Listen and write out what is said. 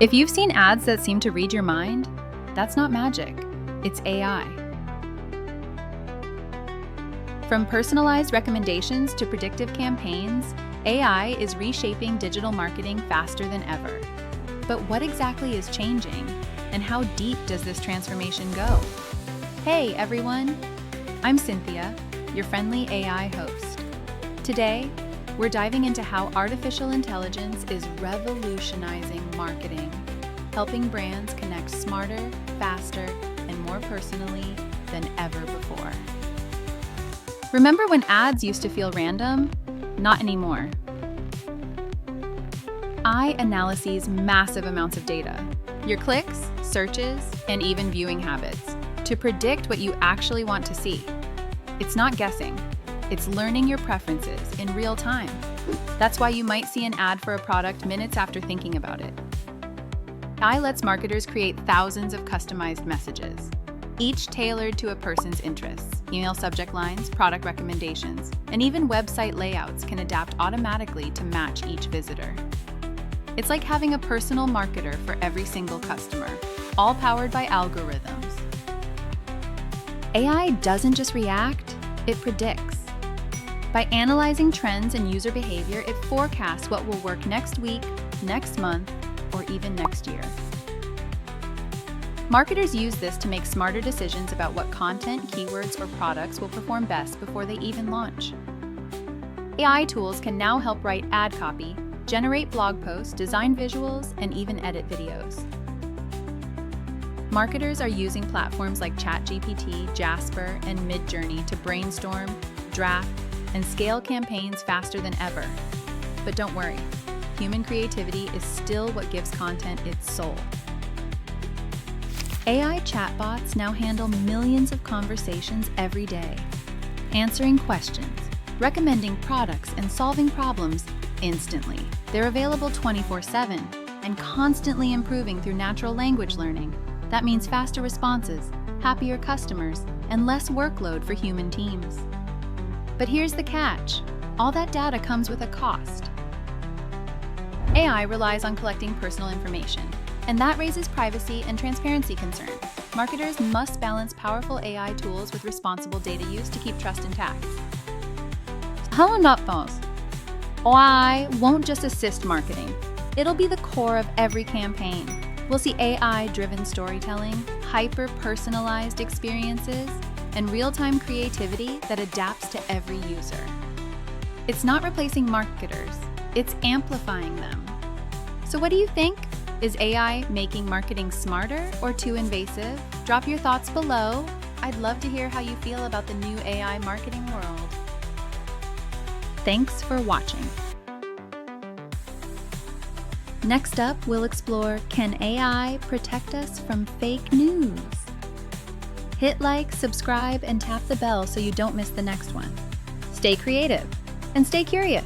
If you've seen ads that seem to read your mind, that's not magic, it's AI. From personalized recommendations to predictive campaigns, AI is reshaping digital marketing faster than ever. But what exactly is changing, and how deep does this transformation go? Hey everyone, I'm Cynthia, your friendly AI host. Today, we're diving into how artificial intelligence is revolutionizing marketing, helping brands connect smarter, faster, and more personally than ever before. Remember when ads used to feel random? Not anymore. AI analyzes massive amounts of data, your clicks, searches, and even viewing habits, to predict what you actually want to see. It's not guessing. It's learning your preferences in real time. That's why you might see an ad for a product minutes after thinking about it. AI lets marketers create thousands of customized messages, each tailored to a person's interests. Email subject lines, product recommendations, and even website layouts can adapt automatically to match each visitor. It's like having a personal marketer for every single customer, all powered by algorithms. AI doesn't just react, it predicts. By analyzing trends and user behavior, it forecasts what will work next week, next month, or even next year. Marketers use this to make smarter decisions about what content, keywords, or products will perform best before they even launch. AI tools can now help write ad copy, generate blog posts, design visuals, and even edit videos. Marketers are using platforms like ChatGPT, Jasper, and Midjourney to brainstorm, draft, and scale campaigns faster than ever. But don't worry, human creativity is still what gives content its soul. AI chatbots now handle millions of conversations every day, answering questions, recommending products, and solving problems instantly. They're available 24/7 and constantly improving through natural language learning. That means faster responses, happier customers, and less workload for human teams. But here's the catch. All that data comes with a cost. AI relies on collecting personal information, and that raises privacy and transparency concerns. Marketers must balance powerful AI tools with responsible data use to keep trust intact. Hello, Nutballs. AI won't just assist marketing. It'll be the core of every campaign. We'll see AI-driven storytelling, hyper-personalized experiences, and real-time creativity that adapts to every user. It's not replacing marketers, it's amplifying them. So what do you think? Is AI making marketing smarter or too invasive? Drop your thoughts below. I'd love to hear how you feel about the new AI marketing world. Thanks for watching. Next up, we'll explore, can AI protect us from fake news? Hit like, subscribe, and tap the bell so you don't miss the next one. Stay creative and stay curious.